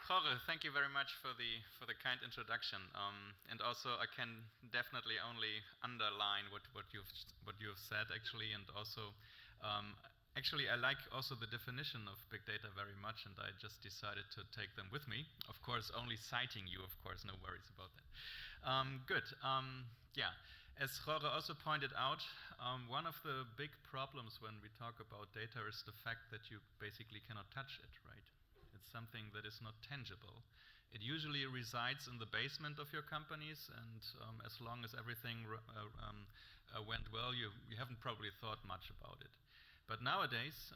Jorge, thank you very much for the kind introduction. And also, I can definitely only underline what you've said actually, and also, actually, I like also the definition of big data very much, and I just decided to take them with me. Of course, only citing you, of course, no worries about that. Good. Yeah. As Jorge also pointed out, one of the big problems when we talk about data is the fact that you basically cannot touch it, right? It's something that is not tangible. It usually resides in the basement of your companies, and as long as everything went well, you haven't probably thought much about it. But nowadays,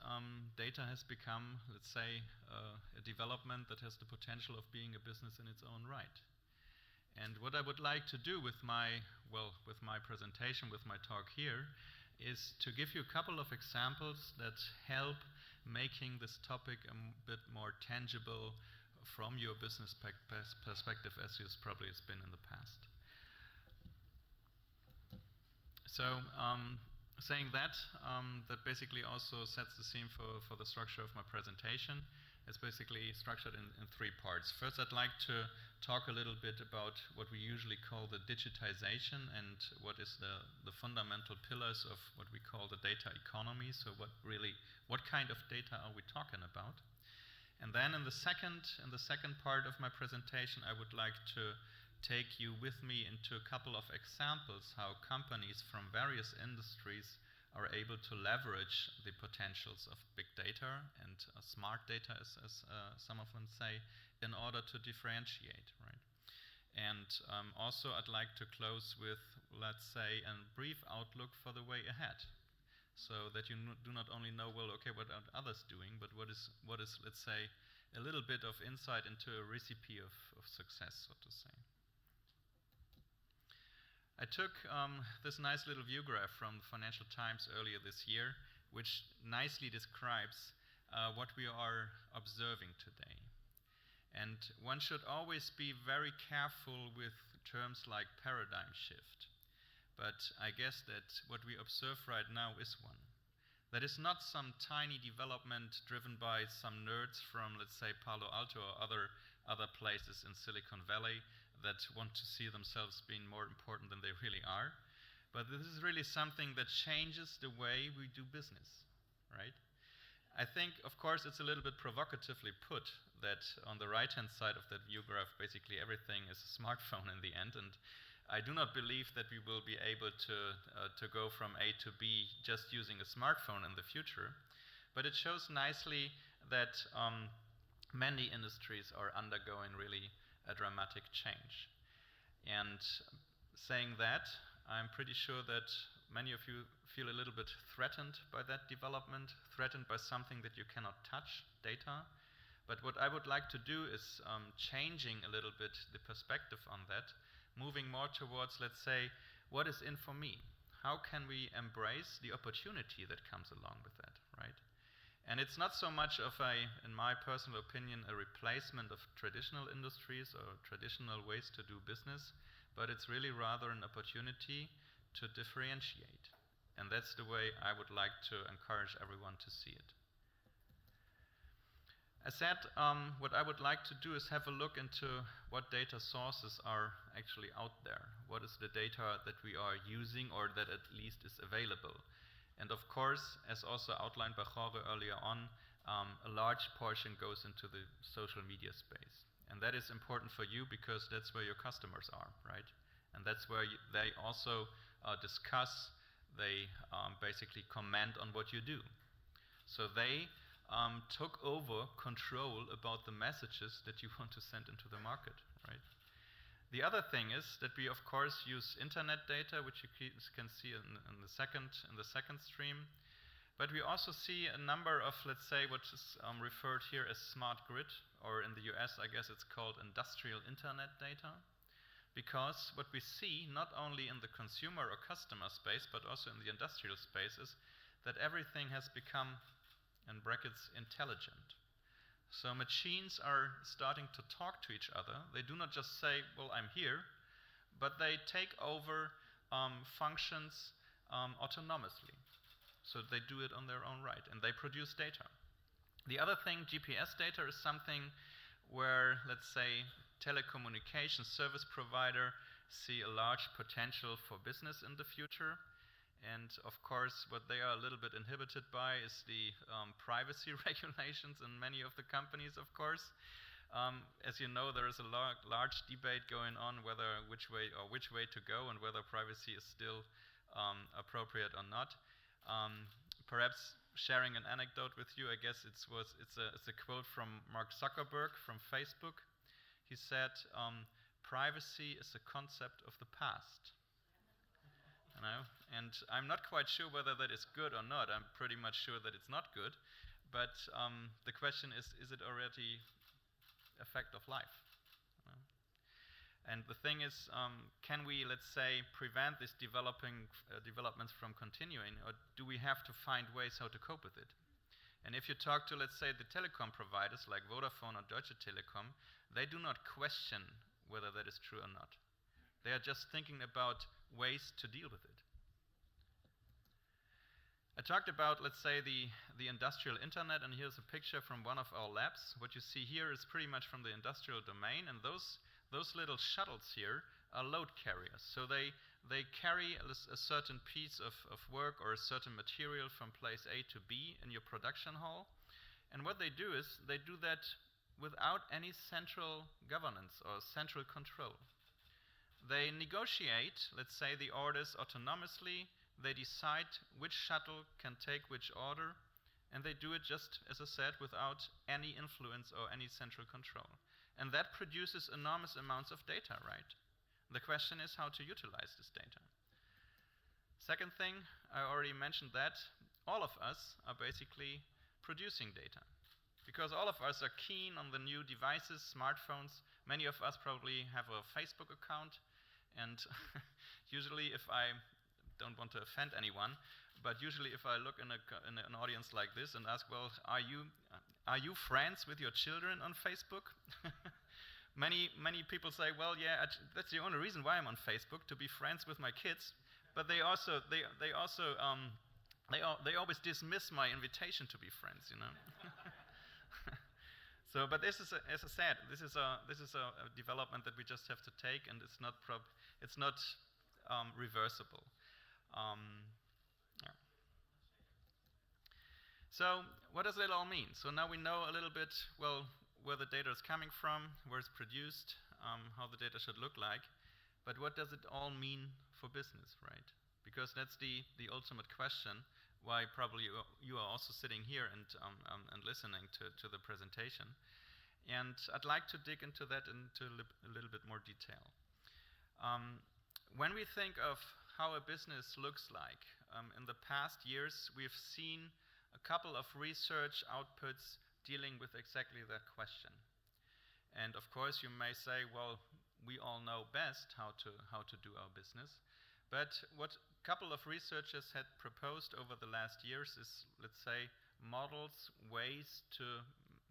data has become, let's say, a development that has the potential of being a business in its own right. And what I would like to do with my presentation, with my talk here, is to give you a couple of examples that help making this topic a bit more tangible from your business perspective, as it's probably has been in the past. So, saying that, that basically also sets the scene for the structure of my presentation. It's basically structured in three parts. First, I'd like to talk a little bit about what we usually call the digitization and what is the fundamental pillars of what we call the data economy. So what kind of data are we talking about? And then in the second part of my presentation, I would like to take you with me into a couple of examples how companies from various industries are able to leverage the potentials of big data and smart data, as some of them say, in order to differentiate, right? And also I'd like to close with, let's say, a brief outlook for the way ahead, so that you do not only know, well, okay, what are others doing, but what is, let's say, a little bit of insight into a recipe of success, so to say. I took this nice little view graph from the Financial Times earlier this year, which nicely describes what we are observing today. And one should always be very careful with terms like paradigm shift. But I guess that what we observe right now is one. That is not some tiny development driven by some nerds from, let's say, Palo Alto or other places in Silicon Valley that want to see themselves being more important than they really are. But this is really something that changes the way we do business, right? I think, of course, it's a little bit provocatively put that on the right-hand side of that view graph, basically everything is a smartphone in the end, and I do not believe that we will be able to go from A to B just using a smartphone in the future. But it shows nicely that many industries are undergoing really a dramatic change. And saying that, I'm pretty sure that many of you feel a little bit threatened by that development, threatened by something that you cannot touch, data. But what I would like to do is changing a little bit the perspective on that, moving more towards, let's say, what is in for me? How can we embrace the opportunity that comes along with that, right? And it's not so much of in my personal opinion, a replacement of traditional industries or traditional ways to do business, but it's really rather an opportunity to differentiate. And that's the way I would like to encourage everyone to see it. As said, what I would like to do is have a look into what data sources are actually out there. What is the data that we are using or that at least is available? And of course, as also outlined by Jorge earlier on, a large portion goes into the social media space. And that is important for you because that's where your customers are, right? And that's where they also discuss, they basically comment on what you do. So they took over control about the messages that you want to send into the market, right? The other thing is that we, of course, use internet data, which you can see in the second stream. But we also see a number of, let's say, what is referred here as smart grid, or in the US, I guess it's called industrial internet data. Because what we see, not only in the consumer or customer space, but also in the industrial space, is that everything has become, in brackets, intelligent. So machines are starting to talk to each other. They do not just say, well, I'm here, but they take over functions autonomously. So they do it on their own right, and they produce data. The other thing, GPS data, is something where, let's say, telecommunication service provider see a large potential for business in the future. And of course, what they are a little bit inhibited by is the privacy regulations in many of the companies, of course. As you know, there is a large debate going on which way to go and whether privacy is still appropriate or not. Perhaps sharing an anecdote with you, I guess it's a quote from Mark Zuckerberg from Facebook. He said, "Privacy is a concept of the past." You know? And I'm not quite sure whether that is good or not. I'm pretty much sure that it's not good. But the question is it already a fact of life? You know? And the thing is, can we, let's say, prevent these developments from continuing, or do we have to find ways how to cope with it? And if you talk to, let's say, the telecom providers like Vodafone or Deutsche Telekom, they do not question whether that is true or not. They are just thinking about ways to deal with it. I talked about, let's say, the industrial internet, and here's a picture from one of our labs. What you see here is pretty much from the industrial domain, and those little shuttles here are load carriers. So they carry a certain piece of work or a certain material from place A to B in your production hall. And what they do is they do that without any central governance or central control. They negotiate, let's say, the orders autonomously. They decide which shuttle can take which order, and they do it just, as I said, without any influence or any central control. And that produces enormous amounts of data, right? The question is how to utilize this data. Second thing, I already mentioned that all of us are basically producing data, because all of us are keen on the new devices, smartphones. Many of us probably have a Facebook account, and usually if I don't want to offend anyone, but usually if I look in an audience like this and ask, well, are you friends with your children on Facebook? Many people say, well, yeah, that's the only reason why I'm on Facebook, to be friends with my kids. But they always dismiss my invitation to be friends, you know. So, but this is, as I said, this is a development that we just have to take, and it's not reversible. Yeah. So, what does that all mean? So now we know a little bit, well, where the data is coming from, where it's produced, how the data should look like. But what does it all mean for business, right? Because that's the ultimate question. Why probably you are also sitting here and listening to the presentation. And I'd like to dig into that into a little bit more detail. When we think of how a business looks like, in the past years we've seen a couple of research outputs dealing with exactly that question. And of course you may say, well, we all know best how to do our business. But what a couple of researchers had proposed over the last years is, let's say, models, ways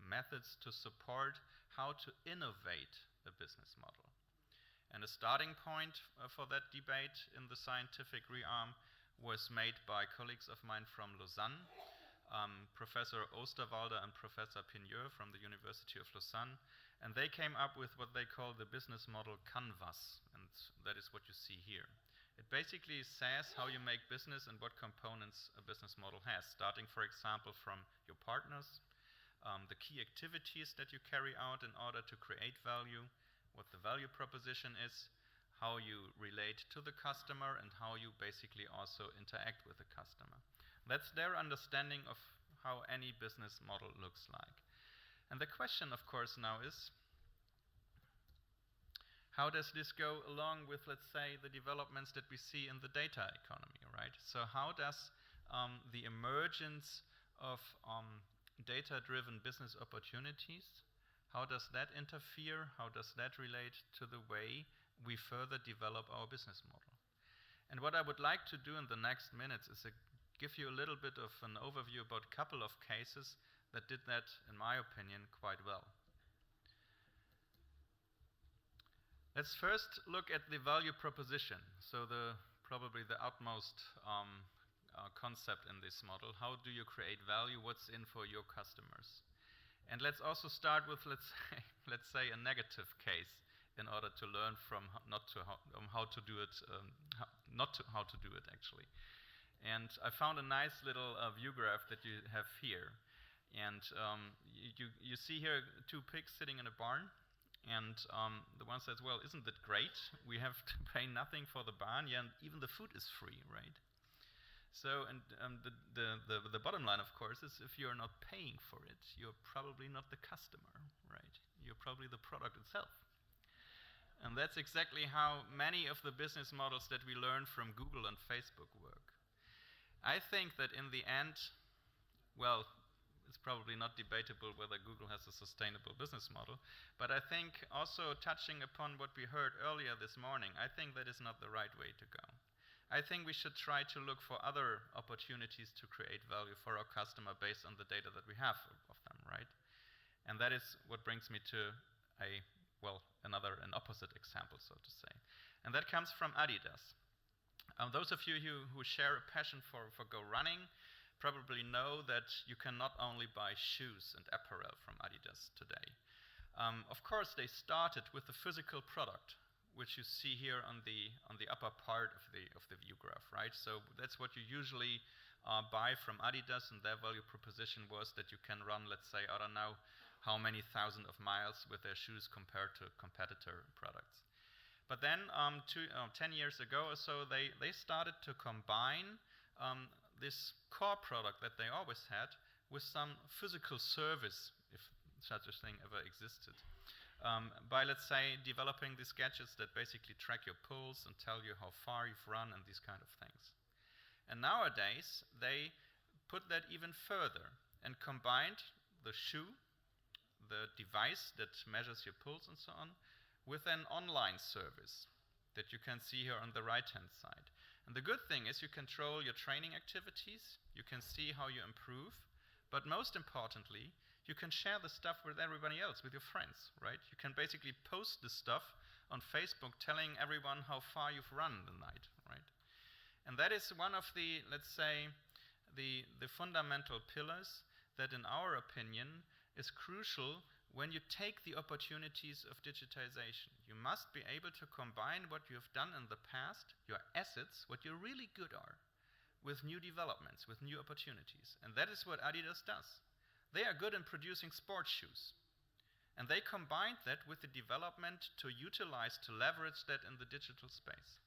methods to support how to innovate a business model. And a starting point for that debate in the scientific realm was made by colleagues of mine from Lausanne, Professor Osterwalder and Professor Pigneur from the University of Lausanne. And they came up with what they call the business model canvas, and that is what you see here. It basically says how you make business and what components a business model has, starting, for example, from your partners, the key activities that you carry out in order to create value, what the value proposition is, how you relate to the customer, and how you basically also interact with the customer. That's their understanding of how any business model looks like. And the question, of course, now is, how does this go along with, let's say, the developments that we see in the data economy, right? So how does the emergence of data-driven business opportunities, how does that interfere? How does that relate to the way we further develop our business model? And what I would like to do in the next minutes is give you a little bit of an overview about a couple of cases that did that, in my opinion, quite well. Let's first look at the value proposition. So probably the utmost concept in this model. How do you create value? What's in for your customers? And let's also start with, let's let's say, a negative case in order to learn from how to do it, how to do it actually. And I found a nice little view graph that you have here. And you see here 2 pigs sitting in a barn. And the one says, well, isn't that great? We have to pay nothing for the barn, yeah, and even the food is free, right? So, and the bottom line, of course, is if you're not paying for it, you're probably not the customer, right? You're probably the product itself. And that's exactly how many of the business models that we learn from Google and Facebook work. I think that in the end, well, it's probably not debatable whether Google has a sustainable business model, but I think also touching upon what we heard earlier this morning, I think that is not the right way to go. I think we should try to look for other opportunities to create value for our customer based on the data that we have of them, right? And that is what brings me to an opposite example, so to say. And that comes from Adidas. Those of you who share a passion for go running probably know that you can not only buy shoes and apparel from Adidas today. Of course, they started with the physical product, which you see here on the upper part of the view graph, right? So that's what you usually buy from Adidas, and their value proposition was that you can run, let's say, I don't know how many thousand of miles with their shoes compared to competitor products. But then 10 years ago or so, they started to combine this core product that they always had with some physical service, if such a thing ever existed. By, let's say, developing these gadgets that basically track your pulse and tell you how far you've run and these kind of things. And nowadays, they put that even further and combined the shoe, the device that measures your pulse and so on, with an online service that you can see here on the right-hand side. And the good thing is you control your training activities, you can see how you improve, but most importantly, you can share the stuff with everybody else, with your friends, right? You can basically post this stuff on Facebook telling everyone how far you've run the night, right? And that is one of the, let's say, the fundamental pillars that in our opinion is crucial when you take the opportunities of digitization. You must be able to combine what you have done in the past, your assets, what you're really good at, with new developments, with new opportunities. And that is what Adidas does. They are good in producing sports shoes. And they combined that with the development to utilize, to leverage that in the digital space.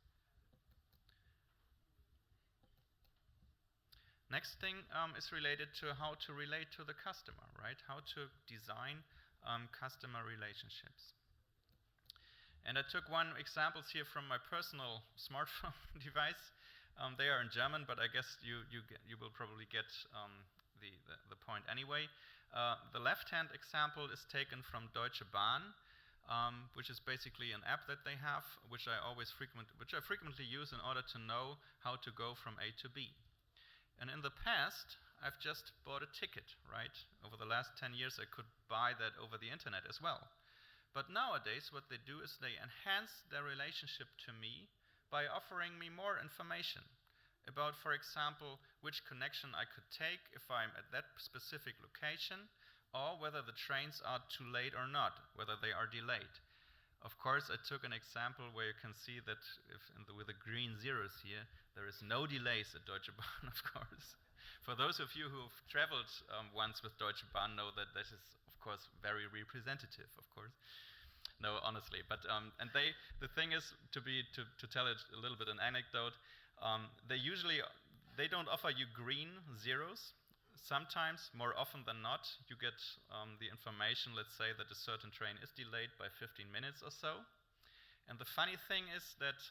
Next thing is related to how to relate to the customer, right? How to design customer relationships. And I took one examples here from my personal smartphone device. They are in German, but I guess you will probably get the point anyway. The left-hand example is taken from Deutsche Bahn, which is basically an app that they have, which I frequently use in order to know how to go from A to B. And in the past, I've just bought a ticket, right? Over the last 10 years, I could buy that over the internet as well. But nowadays, what they do is they enhance their relationship to me by offering me more information about, for example, which connection I could take if I'm at that specific location, or whether the trains are too late or not, whether they are delayed. Of course, I took an example where you can see that with the green zeros here, there is no delays at Deutsche Bahn, of course. For those of you who have traveled once with Deutsche Bahn know that this is, of course, very representative, of course. No, honestly. But the thing is, to tell it a little bit an anecdote, they don't offer you green zeros. Sometimes, more often than not, you get the information, let's say, that a certain train is delayed by 15 minutes or so. And the funny thing is that,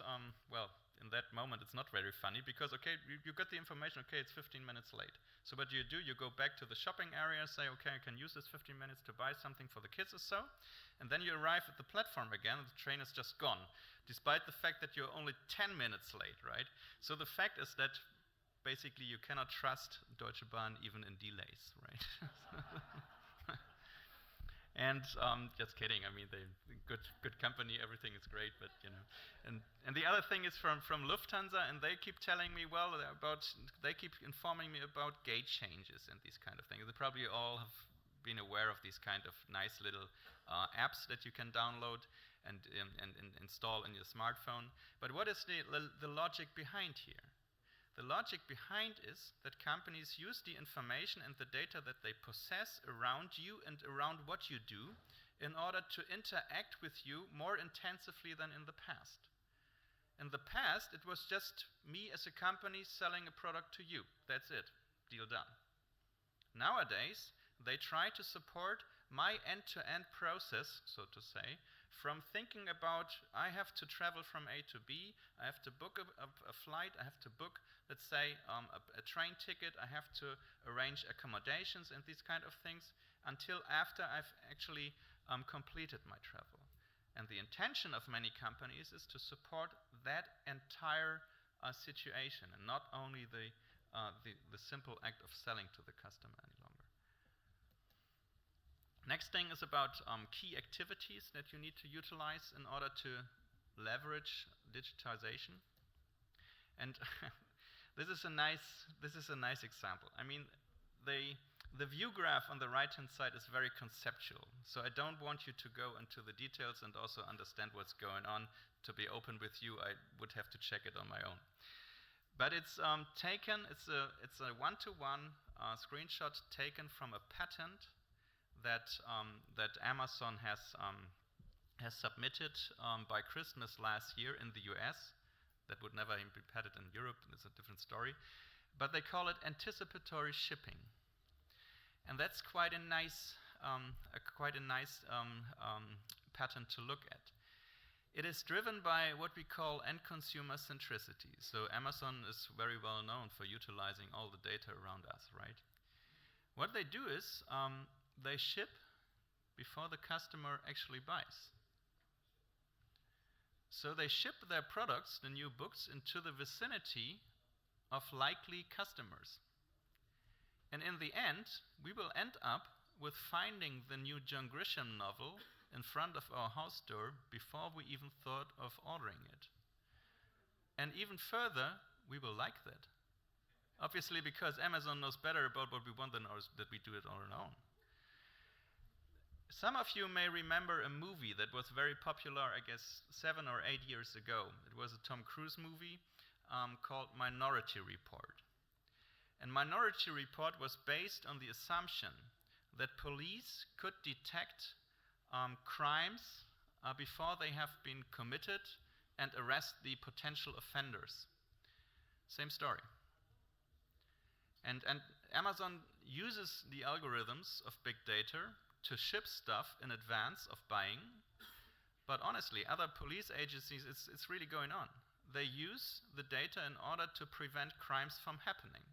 in that moment, it's not very funny because, okay, you got the information, okay, it's 15 minutes late. So what you do, you go back to the shopping area, say, okay, I can use this 15 minutes to buy something for the kids or so. And then you arrive at the platform again, and the train is just gone, despite the fact that you're only 10 minutes late, right? So the fact is that basically you cannot trust Deutsche Bahn even in delays, right? And just kidding. I mean, they good company. Everything is great, but you know. And the other thing is from Lufthansa, and they keep telling me they keep informing me about gate changes and these kind of things. They probably all have been aware of these kind of nice little apps that you can download and install in your smartphone. But what is the logic behind here? The logic behind is that companies use the information and the data that they possess around you and around what you do in order to interact with you more intensively than in the past. In the past, it was just me as a company selling a product to you. That's it. Deal done. Nowadays, they try to support my end-to-end process, so to say, from thinking about I have to travel from A to B, I have to book a flight, I have to book, let's say, a train ticket, I have to arrange accommodations and these kind of things until after I've actually completed my travel. And the intention of many companies is to support that entire situation and not only the simple act of selling to the customer any longer. Next thing is about key activities that you need to utilize in order to leverage digitization. And this is a nice example. I mean, the view graph on the right-hand side is very conceptual. So I don't want you to go into the details and also understand what's going on. To be open with you, I would have to check it on my own. But it's taken. It's a one-to-one screenshot taken from a patent that Amazon has submitted by Christmas last year in the US. That would never be patented in Europe. It's a different story. But they call it anticipatory shipping, and that's quite a nice pattern to look at. It is driven by what we call end consumer centricity. So Amazon is very well known for utilizing all the data around us, right? What they do is they ship before the customer actually buys. So they ship their products, the new books, into the vicinity of likely customers. And in the end, we will end up with finding the new John Grisham novel in front of our house door before we even thought of ordering it. And even further, we will like that. Obviously, because Amazon knows better about what we want than that we do it on our own. Some of you may remember a movie that was very popular, I guess, 7 or 8 years ago. It was a Tom Cruise movie called Minority Report. And Minority Report was based on the assumption that police could detect crimes before they have been committed and arrest the potential offenders. Same story. And Amazon uses the algorithms of big data to ship stuff in advance of buying. But honestly, other police agencies, it's really going on. They use the data in order to prevent crimes from happening.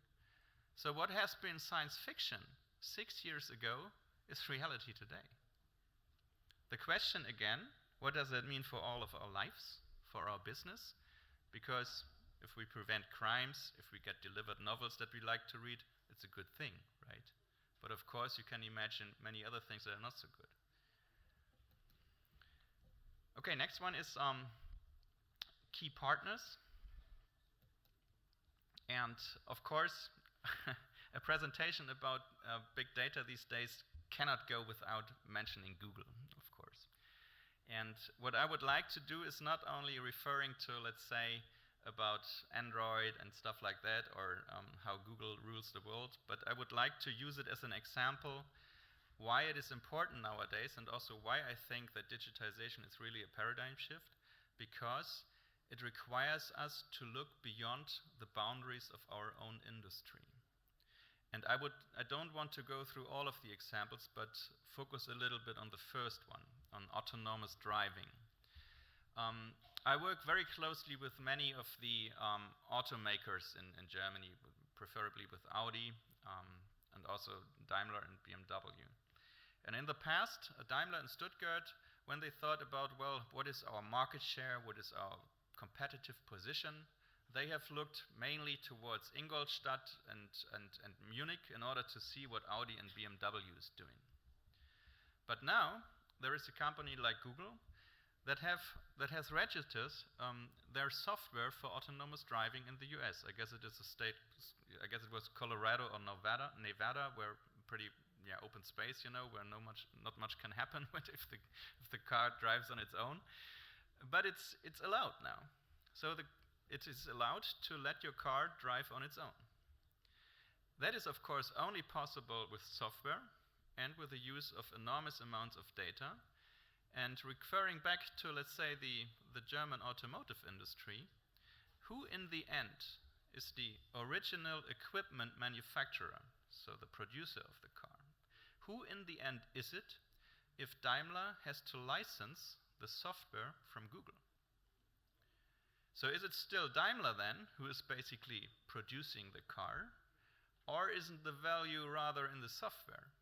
So what has been science fiction 6 years ago is reality today. The question again, what does that mean for all of our lives, for our business? Because if we prevent crimes, if we get delivered novels that we like to read, it's a good thing, right? But of course, you can imagine many other things that are not so good. Okay, next one is key partners. And of course, a presentation about big data these days cannot go without mentioning Google, of course. And what I would like to do is not only referring to, let's say, about Android and stuff like that, or how Google rules the world, but I would like to use it as an example why it is important nowadays, and also why I think that digitization is really a paradigm shift, because it requires us to look beyond the boundaries of our own industry. And I don't want to go through all of the examples, but focus a little bit on the first one, on autonomous driving. I work very closely with many of the automakers in Germany, preferably with Audi, and also Daimler and BMW. And in the past, Daimler and Stuttgart, when they thought about, well, what is our market share, what is our competitive position, they have looked mainly towards Ingolstadt and Munich in order to see what Audi and BMW is doing. But now, there is a company like Google that has registered their software for autonomous driving in the US. I guess it is a state, I guess it was Colorado or Nevada, where pretty open space, where not much can happen if the car drives on its own. But it's allowed now. So it is allowed to let your car drive on its own. That is, of course, only possible with software and with the use of enormous amounts of data. And referring back to, let's say, the German automotive industry, who in the end is the original equipment manufacturer, so the producer of the car? Who in the end is it if Daimler has to license the software from Google? So is it still Daimler then who is basically producing the car, or isn't the value rather in the software?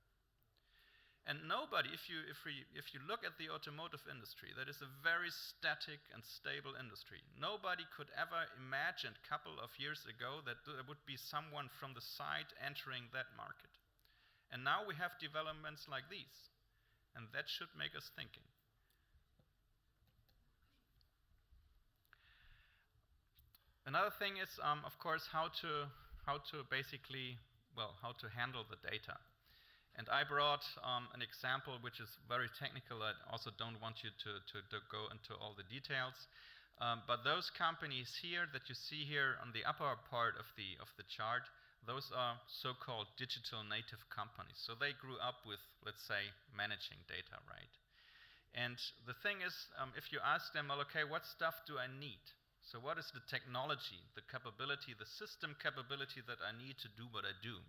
And nobody, if you look at the automotive industry, that is a very static and stable industry. Nobody could ever imagine a couple of years ago that there would be someone from the side entering that market. And now we have developments like these, and that should make us thinking. Another thing is, of course, how to handle the data. And I brought an example which is very technical. I also don't want you to go into all the details. But those companies here that you see here on the upper part of the chart, those are so-called digital native companies. So they grew up with, let's say, managing data, right? And the thing is, if you ask them, well, okay, what stuff do I need? So what is the technology, the capability, the system capability that I need to do what I do?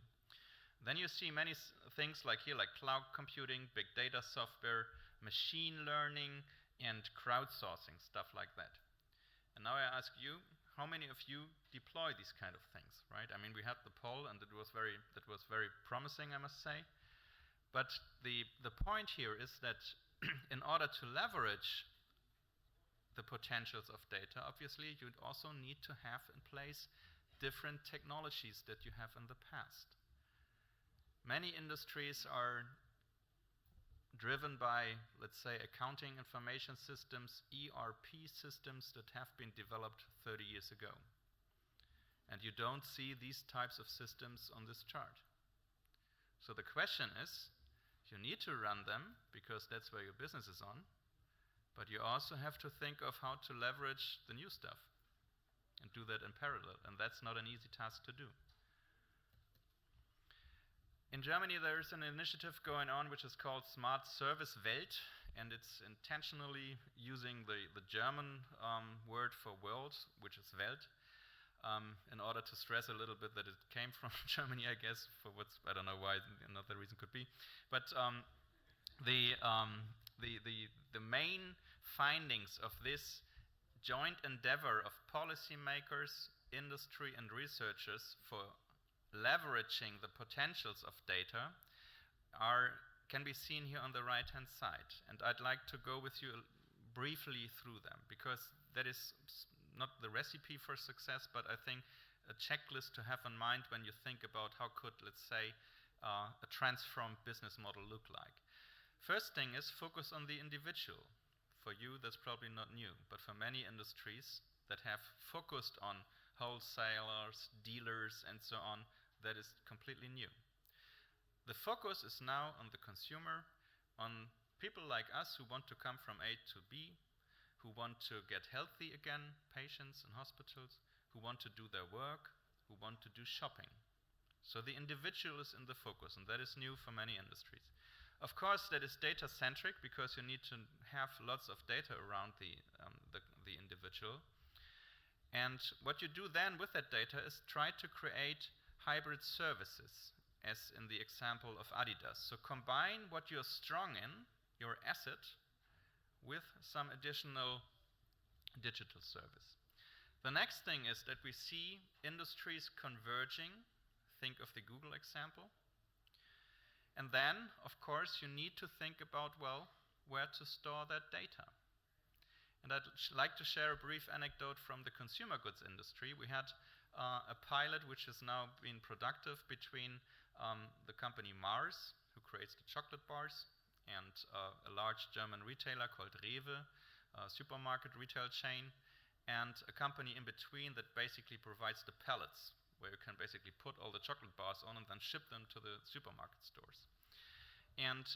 Then you see many things like here, like cloud computing, big data software, machine learning, and crowdsourcing, stuff like that. And now I ask you, how many of you deploy these kind of things, right? I mean, we had the poll, and that was very promising, I must say. But the point here is that in order to leverage the potentials of data, obviously, you'd also need to have in place different technologies that you have in the past. Many industries are driven by, let's say, accounting information systems, ERP systems that have been developed 30 years ago. And you don't see these types of systems on this chart. So the question is, you need to run them because that's where your business is on, but you also have to think of how to leverage the new stuff and do that in parallel, and that's not an easy task to do. In Germany, there's an initiative going on which is called Smart Service Welt, and it's intentionally using the German word for world, which is Welt, in order to stress a little bit that it came from Germany, I guess, for what's, I don't know why, another reason could be. But the main findings of this joint endeavor of policymakers, industry, and researchers for leveraging the potentials of data can be seen here on the right-hand side. And I'd like to go with you briefly through them, because that is not the recipe for success, but I think a checklist to have in mind when you think about how could, let's say, a transformed business model look like. First thing is focus on the individual. For you, that's probably not new, but for many industries that have focused on wholesalers, dealers, and so on, that is completely new. The focus is now on the consumer, on people like us who want to come from A to B, who want to get healthy again, patients in hospitals, who want to do their work, who want to do shopping. So the individual is in the focus, and that is new for many industries. Of course, that is data-centric because you need to have lots of data around the individual. And what you do then with that data is try to create hybrid services, as in the example of Adidas. So combine what you're strong in, your asset, with some additional digital service. The next thing is that we see industries converging. Think of the Google example. And then, of course, you need to think about, well, where to store that data. And I'd like to share a brief anecdote from the consumer goods industry. We had a pilot which has now been productive between the company Mars, who creates the chocolate bars, and a large German retailer called Rewe, a supermarket retail chain, and a company in between that basically provides the pallets, where you can basically put all the chocolate bars on and then ship them to the supermarket stores. And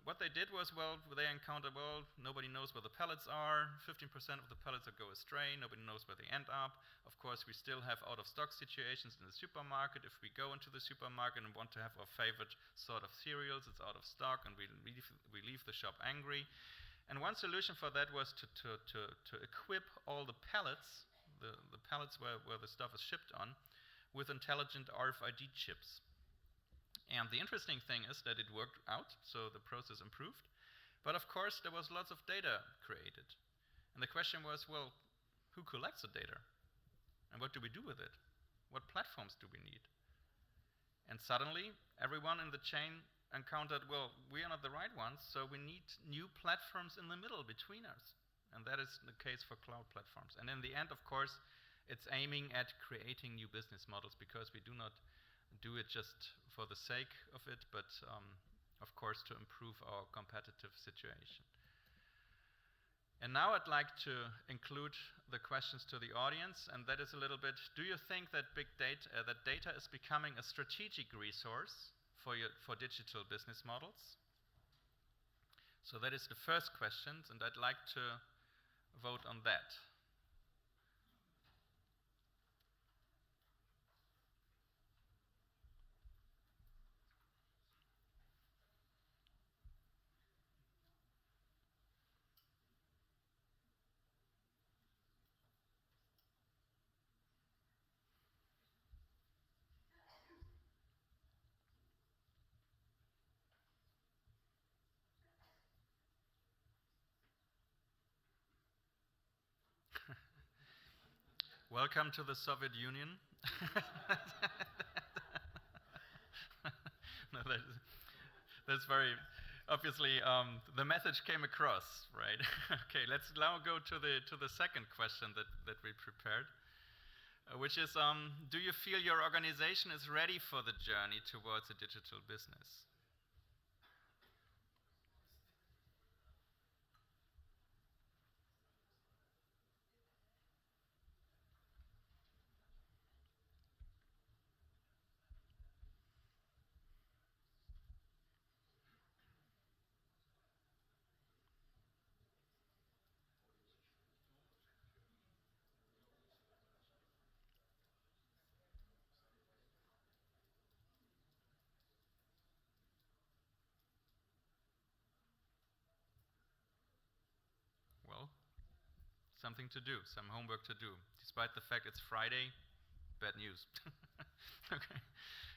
what they did was, well, they encountered, well, nobody knows where the pallets are, 15% of the pallets that go astray, nobody knows where they end up. Of course, we still have out-of-stock situations in the supermarket. If we go into the supermarket and want to have our favorite sort of cereals, it's out of stock, and we leave the shop angry. And one solution for that was to equip all the pallets, the pallets where the stuff is shipped on, with intelligent RFID chips. And the interesting thing is that it worked out, so the process improved. But of course, there was lots of data created. And the question was, well, who collects the data? And what do we do with it? What platforms do we need? And suddenly, everyone in the chain encountered, well, we are not the right ones, so we need new platforms in the middle between us. And that is the case for cloud platforms. And in the end, of course, it's aiming at creating new business models, because we do not do it just for the sake of it, but of course to improve our competitive situation. And now I'd like to include the questions to the audience, and that is a little bit, do you think that that data is becoming a strategic resource for digital business models? So that is the first question, and I'd like to vote on that. Welcome to the Soviet Union. No, that's very, obviously, the message came across, right? Okay, let's now go to the second question that we prepared, which is, do you feel your organization is ready for the journey towards a digital business? Well, something to do, some homework to do. Despite the fact it's Friday, bad news. Okay,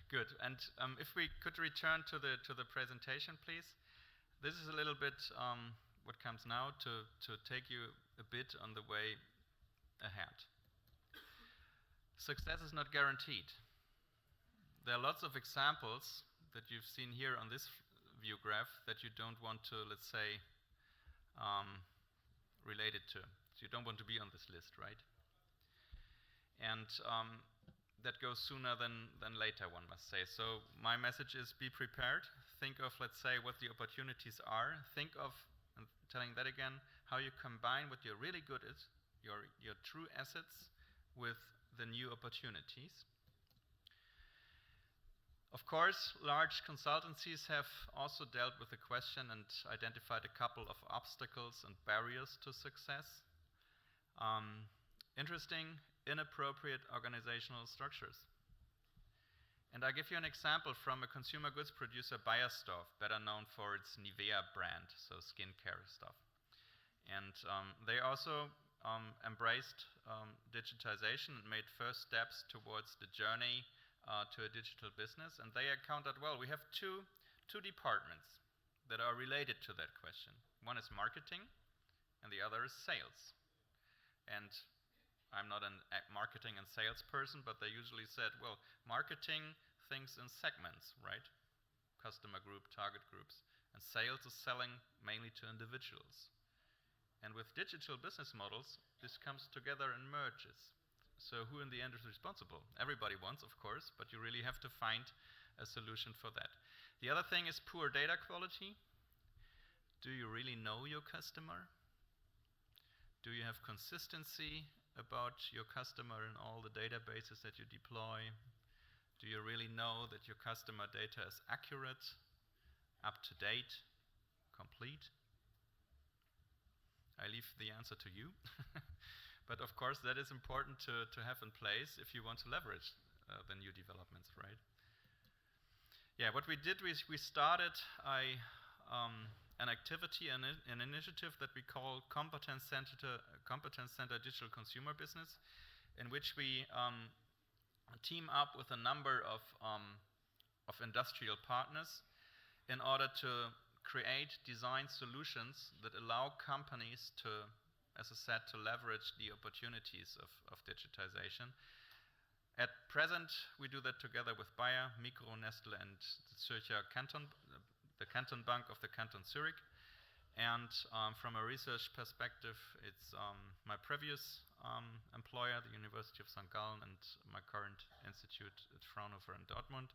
good. And if we could return to the presentation, please. This is a little bit what comes now to take you a bit on the way ahead. Success is not guaranteed. There are lots of examples that you've seen here on this view graph that you don't want to, let's say, relate it to. So you don't want to be on this list, right? And that goes sooner than later, one must say. So my message is be prepared. Think of, let's say, what the opportunities are. Think of, and telling that again, how you combine what you're really good at, your true assets, with the new opportunities. Of course, large consultancies have also dealt with the question and identified a couple of obstacles and barriers to success. Interesting, inappropriate organizational structures. And I give you an example from a consumer goods producer, Beiersdorf, better known for its Nivea brand, so skincare stuff. And they also embraced digitization and made first steps towards the journey to a digital business. And they encountered, well, we have two departments that are related to that question. One is marketing, and the other is sales. And I'm not a marketing and sales person, but they usually said, well, marketing thinks in segments, right? Customer group, target groups. And sales is selling mainly to individuals. And with digital business models, this comes together and merges. So who in the end is responsible? Everybody wants, of course, but you really have to find a solution for that. The other thing is poor data quality. Do you really know your customer? Do you have consistency about your customer in all the databases that you deploy? Do you really know that your customer data is accurate? up to date, complete? I leave the answer to you. But of course, that is important to have in place if you want to leverage the new developments, right? Yeah, what we did was we started an activity, an initiative that we call Competence Center Digital Consumer Business, in which we team up with a number of industrial partners in order to create design solutions that allow companies to, as I said, to leverage the opportunities of digitization. At present, we do that together with Bayer, Micro, Nestle, and the Zürcher Canton, the Canton Bank of the Canton Zurich. And from a research perspective, it's my previous employer, the University of St. Gallen, and my current institute at Fraunhofer and Dortmund.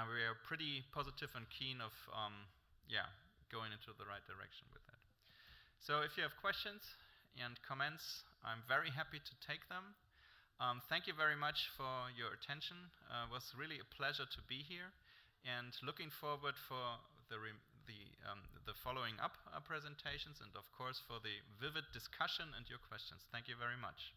We are pretty positive and keen of going into the right direction with that. So if you have questions and comments, I'm very happy to take them. Thank you very much for your attention. It was really a pleasure to be here, and looking forward for the following up presentations, and of course for the vivid discussion and your questions. Thank you very much.